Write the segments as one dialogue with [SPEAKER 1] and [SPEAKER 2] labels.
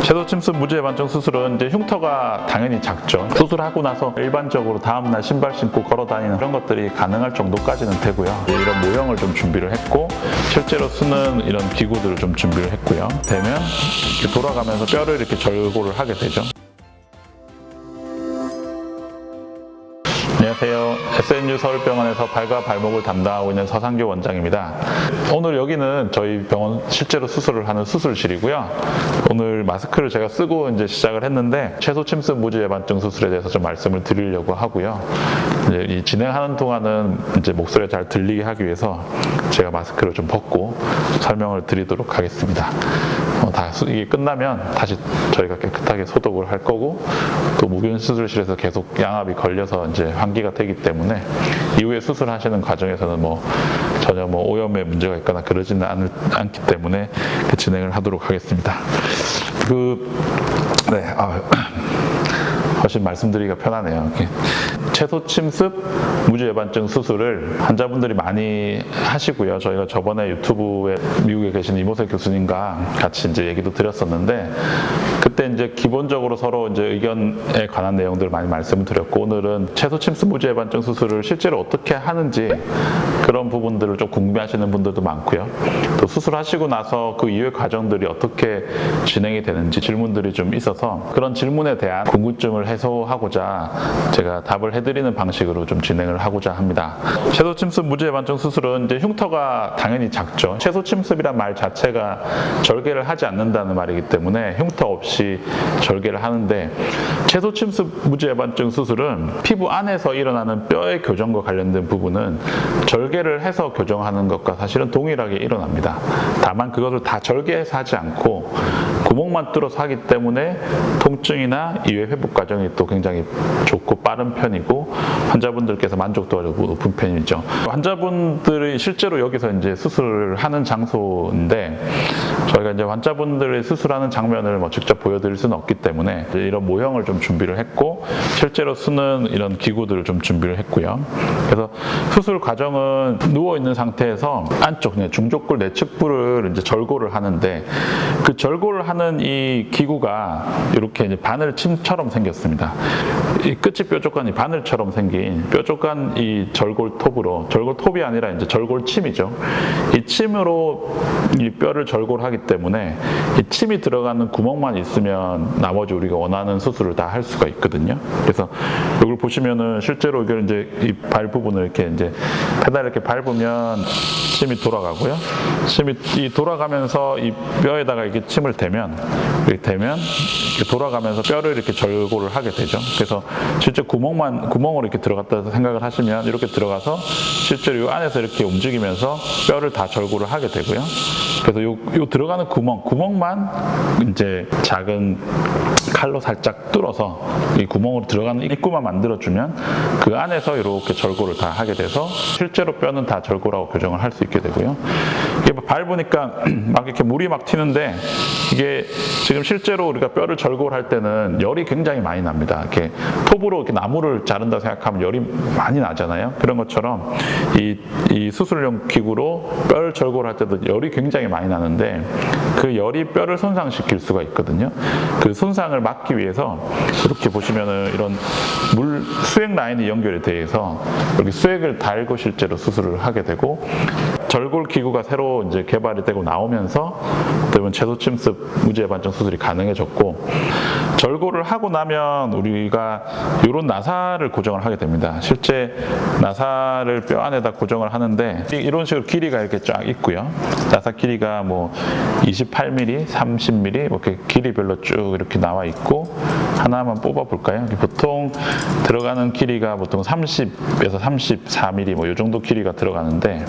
[SPEAKER 1] 섀도우 침습 무지의 반증 수술은 이제 흉터가 당연히 작죠. 수술하고 나서 일반적으로 다음날 신발 신고 걸어 다니는 그런 것들이 가능할 정도까지는 되고요. 이런 모형을 좀 준비를 했고 실제로 쓰는 이런 기구들을 좀 준비를 했고요. 되면 이렇게 돌아가면서 뼈를 이렇게 절골을 하게 되죠. 안녕하세요. SNU 서울병원에서 발과 발목을 담당하고 있는 서상교 원장입니다. 오늘 여기는 저희 병원 실제로 수술을 하는 수술실이고요. 오늘 마스크를 제가 쓰고 이제 시작을 했는데 섀도우 침습 무지 예방증 수술에 대해서 좀 말씀을 드리려고 하고요. 이제 이 진행하는 동안은 이제 목소리가 잘 들리게 하기 위해서 제가 마스크를 좀 벗고 설명을 드리도록 하겠습니다. 이게 끝나면 다시 저희가 깨끗하게 소독을 할 거고 또 무균 수술실에서 계속 양압이 걸려서 이제 환기가 되기 때문에 이후에 수술하시는 과정에서는 전혀 오염에 문제가 있거나 그러지는 않기 때문에 진행을 하도록 하겠습니다. 훨씬 말씀드리기가 편하네요. 섀도우 침습 무지 예방증 수술을 환자분들이 많이 하시고요. 저희가 저번에 유튜브에 미국에 계신 이모세 교수님과 같이 이제 얘기도 드렸었는데 그때 이제 기본적으로 서로 이제 의견에 관한 내용들을 많이 말씀을 드렸고 오늘은 섀도우 침습 무지 예방증 수술을 실제로 어떻게 하는지 그런 부분들을 좀 궁금해하시는 분들도 많고요. 또 수술하시고 나서 그 이후의 과정들이 어떻게 진행이 되는지 질문들이 좀 있어서 그런 질문에 대한 궁금증을 해소하고자 제가 답을 해드리는 방식으로 좀 진행을 하고자 합니다. 섀도우 침습 무지 예방증 수술은 이제 흉터가 당연히 작죠. 섀도우 침습이란 말 자체가 절개를 하지 않는다는 말이기 때문에 흉터 없이 절개를 하는데 섀도우 침습 무지 예방증 수술은 피부 안에서 일어나는 뼈의 교정과 관련된 부분은 절개를 해서 교정하는 것과 사실은 동일하게 일어납니다. 다만 그것을 다 절개해서 하지 않고 구멍만 뚫어서 하기 때문에 통증이나 이외 회복 과정이 또 굉장히 좋고 빠른 편이고 환자분들께서 만족도가 높은 편이죠. 환자분들이 실제로 여기서 이제 수술을 하는 장소인데 저희가 이제 환자분들의 수술하는 장면을 직접 보여드릴 수는 없기 때문에 이런 모형을 좀 준비를 했고 실제로 쓰는 이런 기구들을 좀 준비를 했고요. 그래서 수술 과정은 누워 있는 상태에서 안쪽 중족골 내측부를 이제 절골을 하는데 그 절골을 하는 이 기구가 이렇게 이제 바늘침처럼 생겼습니다. 이 끝이 뾰족한 이 바늘처럼 생긴 뾰족한 이 절골톱으로 절골톱이 아니라 이제 절골침이죠. 이 침으로 이 뼈를 절골하기 때문에 이 침이 들어가는 구멍만 있으면 나머지 우리가 원하는 수술을 다 할 수가 있거든요. 그래서 이걸 보시면은 실제로 이걸 이제 이 발 부분을 이렇게 이제 페달 이렇게 밟으면 침이 돌아가고요. 침이 돌아가면서 이 뼈에다가 이렇게 침을 대면 이렇게 돌아가면서 뼈를 이렇게 절골을 하게 되죠. 그래서 실제 구멍으로 이렇게 들어갔다 생각을 하시면 이렇게 들어가서 실제로 이 안에서 이렇게 움직이면서 뼈를 다 절골을 하게 되고요. 그래서 요 들어가는 구멍만 이제 작은 칼로 살짝 뚫어서 이 구멍으로 들어가는 입구만 만들어주면 그 안에서 이렇게 절골을 다 하게 돼서 실제로 뼈는 다 절골하고 교정을 할 수 있게 되고요. 이게 밟으니까 막 이렇게 물이 막 튀는데 이게 지금 실제로 우리가 뼈를 절골할 때는 열이 굉장히 많이 납니다. 이렇게 톱으로 이렇게 나무를 자른다 생각하면 열이 많이 나잖아요. 그런 것처럼 이 수술용 기구로 뼈를 절골할 때도 열이 굉장히 많이 나는데 그 열이 뼈를 손상시킬 수가 있거든요. 그 손상을 막기 위해서 이렇게 보시면은 이런 수액 라인이 연결이 돼서 이렇게 수액을 달고 실제로 수술을 하게 되고 절골 기구가 새로 이제 개발이 되고 나오면서 그러면 섀도우 침습 무지 예방증 수술이 가능해졌고 절골을 하고 나면 우리가 이런 나사를 고정을 하게 됩니다. 실제 나사를 뼈 안에다 고정을 하는데 이런 식으로 길이가 이렇게 쫙 있고요. 나사 길이가 28mm, 30mm 이렇게 길이별로 쭉 이렇게 나와 있고 하나만 뽑아 볼까요? 보통 들어가는 길이가 보통 30에서 34mm 이 정도 길이가 들어가는데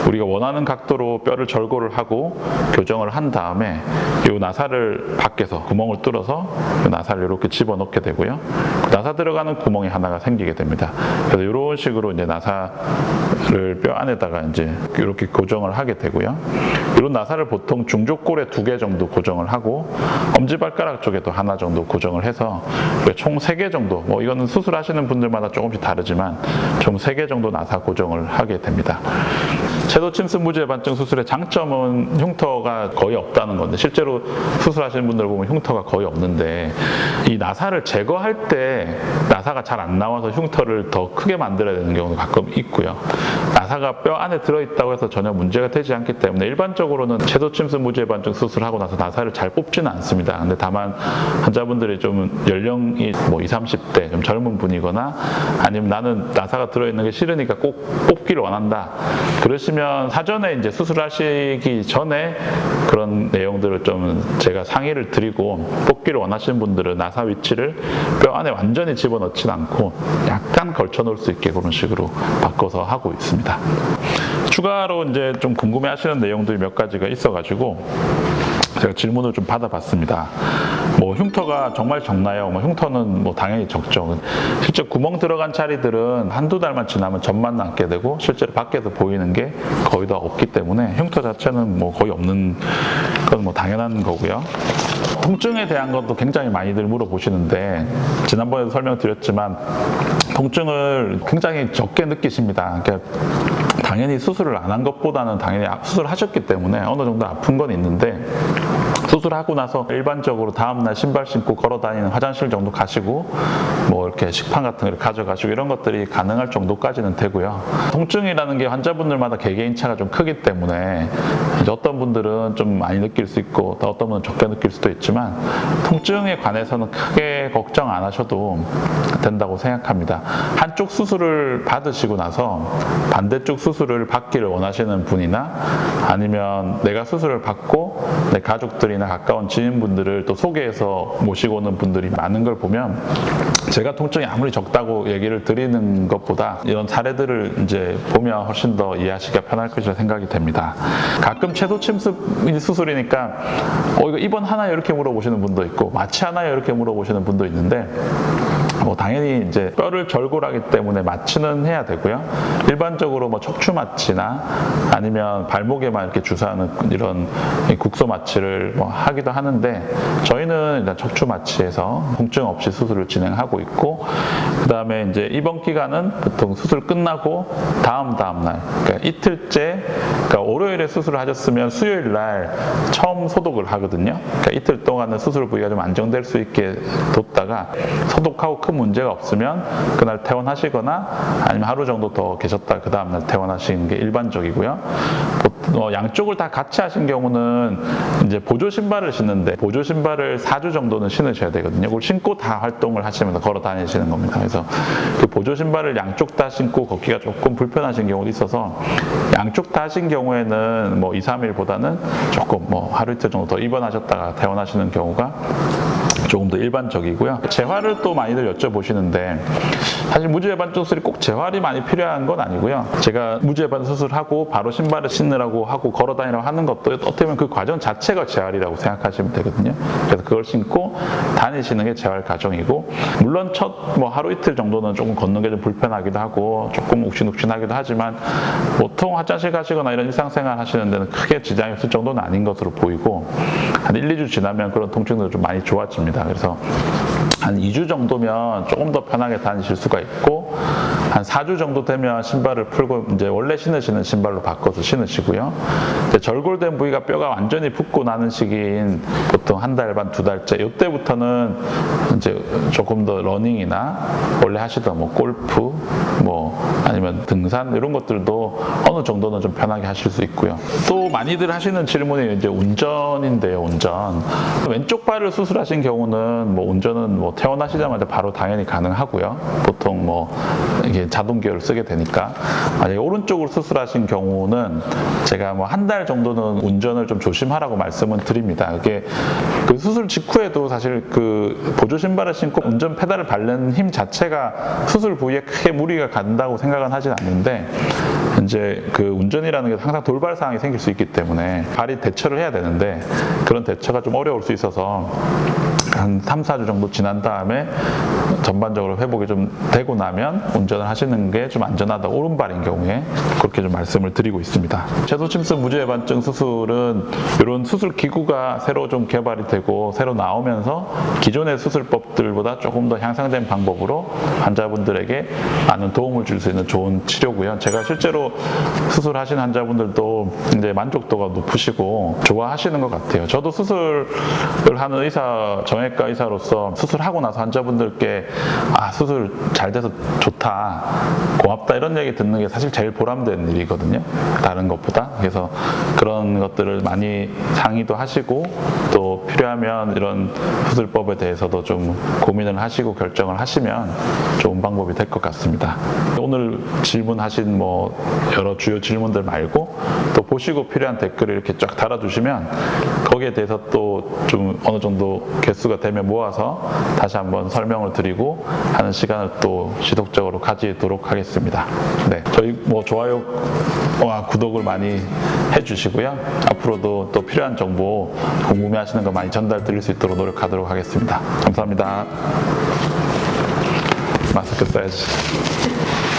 [SPEAKER 1] 우리가 원하는 각도로 뼈를 절골을 하고 교정을 한 다음에 이 나사를 밖에서 구멍을 뚫어서 이 나사를 이렇게 집어넣게 되고요. 그 나사 들어가는 구멍이 하나가 생기게 됩니다. 그래서 이런 식으로 이제 나사를 뼈 안에다가 이제 이렇게 고정을 하게 되고요. 이런 나사를 보통 중족골에 2개 정도 고정을 하고 엄지발가락 쪽에도 하나 정도 고정을 해서 총 3개 정도, 뭐 이거는 수술하시는 분들마다 조금씩 다르지만 총 3개 정도 나사 고정을 하게 됩니다. 채도침습 무지해반증 수술의 장점은 흉터가 거의 없다는 건데, 실제로 수술하시는 분들 보면 흉터가 거의 없는데, 이 나사를 제거할 때 나사가 잘 안 나와서 흉터를 더 크게 만들어야 되는 경우도 가끔 있고요. 나사가 뼈 안에 들어있다고 해서 전혀 문제가 되지 않기 때문에 일반적으로는 채도침습 무지해반증 수술하고 나서 나사를 잘 뽑지는 않습니다. 근데 다만 환자분들이 좀 연령이 뭐 20, 30대 좀 젊은 분이거나 아니면 나는 나사가 들어있는 게 싫으니까 꼭 뽑기를 원한다, 그러시면 사전에 이제 수술하시기 전에 그런 내용들을 좀 제가 상의를 드리고, 뽑기를 원하시는 분들은 나사 위치를 뼈 안에 완전히 집어넣지는 않고 약간 걸쳐 놓을 수 있게 그런 식으로 바꿔서 하고 있습니다. 추가로 이제 좀 궁금해 하시는 내용들이 몇 가지가 있어가지고 제가 질문을 좀 받아봤습니다. 뭐 흉터가 정말 적나요? 뭐 흉터는 뭐 당연히 적죠. 실제 구멍 들어간 자리들은 한두 달만 지나면 점만 남게 되고 실제로 밖에서 보이는 게 거의 다 없기 때문에 흉터 자체는 뭐 거의 없는 건 뭐 당연한 거고요. 통증에 대한 것도 굉장히 많이들 물어보시는데, 지난번에도 설명드렸지만 통증을 굉장히 적게 느끼십니다. 그러니까 당연히 수술을 안 한 것보다는 당연히 수술하셨기 때문에 어느 정도 아픈 건 있는데, 수술하고 나서 일반적으로 다음날 신발 신고 걸어 다니는 화장실 정도 가시고 뭐 이렇게 식판 같은 걸 가져가시고 이런 것들이 가능할 정도까지는 되고요. 통증이라는 게 환자분들마다 개개인차가 좀 크기 때문에 이제 어떤 분들은 좀 많이 느낄 수 있고 또 어떤 분은 적게 느낄 수도 있지만, 통증에 관해서는 크게 걱정 안 하셔도 된다고 생각합니다. 한쪽 수술을 받으시고 나서 반대쪽 수술을 받기를 원하시는 분이나 아니면 내가 수술을 받고 내 가족들이나 가까운 지인분들을 또 소개해서 모시고 오는 분들이 많은 걸 보면, 제가 통증이 아무리 적다고 얘기를 드리는 것보다 이런 사례들을 이제 보면 훨씬 더 이해하시기가 편할 것이라 생각이 됩니다. 가끔 채도침습 수술이니까 이거 입원하나요? 이렇게 물어보시는 분도 있고 마취하나요? 이렇게 물어보시는 분도 있는데, 뭐 당연히 이제 뼈를 절골하기 때문에 마취는 해야 되고요. 일반적으로 뭐 척추 마취나 아니면 발목에만 이렇게 주사하는 이런 국소 마취를 뭐 하기도 하는데, 저희는 일단 척추 마취해서 통증 없이 수술을 진행하고 있고, 그 다음에 이제 입원 기간은 보통 수술 끝나고 다음 날, 그러니까 이틀째, 그러니까 월요일에 수술을 하셨으면 수요일 날 처음 소독을 하거든요. 그러니까 이틀 동안은 수술 부위가 좀 안정될 수 있게 뒀다가 소독하고 큰 문제가 없으면 그날 퇴원하시거나 아니면 하루 정도 더 계셨다 그 다음날 퇴원하시는 게 일반적이고요. 양쪽을 다 같이 하신 경우는 이제 보조 신발을 신는데, 보조 신발을 4주 정도는 신으셔야 되거든요. 그걸 신고 다 활동을 하시면서 걸어 다니시는 겁니다. 그래서 그 보조 신발을 양쪽 다 신고 걷기가 조금 불편하신 경우도 있어서, 양쪽 다 하신 경우에는 뭐 2, 3일보다는 조금 뭐 하루 이틀 정도 더 입원하셨다가 퇴원하시는 경우가 조금 더 일반적이고요. 재활을 또 많이들 여쭤보시는데, 사실 무지해반증 수술이 꼭 재활이 많이 필요한 건 아니고요. 제가 무지해반증 수술하고 바로 신발을 신으라고 하고 걸어 다니라고 하는 것도 어떻게 보면 그 과정 자체가 재활이라고 생각하시면 되거든요. 그래서 그걸 신고 다니시는 게 재활 과정이고, 물론 첫 뭐 하루 이틀 정도는 조금 걷는 게 좀 불편하기도 하고 조금 욱신욱신하기도 하지만, 보통 화장실 가시거나 이런 일상생활 하시는 데는 크게 지장이 없을 정도는 아닌 것으로 보이고, 한 1, 2주 지나면 그런 통증도 좀 많이 좋아집니다. 그래서 한 2주 정도면 조금 더 편하게 다니실 수가 있고, 한 4주 정도 되면 신발을 풀고 이제 원래 신으시는 신발로 바꿔서 신으시고요. 이제 절골된 부위가 뼈가 완전히 붓고 나는 시기인 보통 한 달 반, 2달째, 이때부터는 이제 조금 더 러닝이나 원래 하시던 뭐 골프, 뭐 아니면 등산 이런 것들도 어느 정도는 좀 편하게 하실 수 있고요. 또 많이들 하시는 질문이 이제 운전인데요, 운전. 왼쪽 발을 수술하신 경우는 뭐 운전은 뭐 퇴원하시자마자 바로 당연히 가능하고요. 보통 뭐 이게 자동 기어를 쓰게 되니까. 만약에 오른쪽으로 수술하신 경우는 제가 뭐 한 달 정도는 운전을 좀 조심하라고 말씀을 드립니다. 이게 그 수술 직후에도 사실 그 보조 신발을 신고 운전 페달을 밟는 힘 자체가 수술 부위에 크게 무리가 간다고 생각은 하진 않는데, 이제 그 운전이라는 게 항상 돌발 상황이 생길 수 있기 때문에 발이 대처를 해야 되는데 그런 대처가 좀 어려울 수 있어서 한 3, 4주 정도 지난 다음에 전반적으로 회복이 좀 되고 나면 운전을 하시는 게 좀 안전하다, 오른발인 경우에 그렇게 좀 말씀을 드리고 있습니다. 채소침습 무주해반증 수술은 이런 수술 기구가 새로 좀 개발이 되고 새로 나오면서 기존의 수술법들보다 조금 더 향상된 방법으로 환자분들에게 많은 도움을 줄 수 있는 좋은 치료고요. 제가 실제로 수술하신 환자분들도 이제 만족도가 높으시고 좋아하시는 것 같아요. 저도 수술을 하는 정형외과 의사로서 수술하고 나서 환자분들께 수술 잘 돼서 좋다, 고맙다 이런 얘기 듣는 게 사실 제일 보람된 일이거든요. 다른 것보다. 그래서 그런 것들을 많이 상의도 하시고 또 필요하면 이런 수술법에 대해서도 좀 고민을 하시고 결정을 하시면 좋은 방법이 될 것 같습니다. 오늘 질문하신 여러 주요 질문들 말고 또 보시고 필요한 댓글을 이렇게 쫙 달아주시면 거기에 대해서 또 좀 어느 정도 개수가 되면 모아서 다시 한번 설명을 드리고 하는 시간을 또 지속적으로 가지도록 하겠습니다. 네, 저희 좋아요와 구독을 많이 해주시고요. 앞으로도 또 필요한 정보 궁금해하시는 거 많이 전달 드릴 수 있도록 노력하도록 하겠습니다. 감사합니다. 마스크 써야지.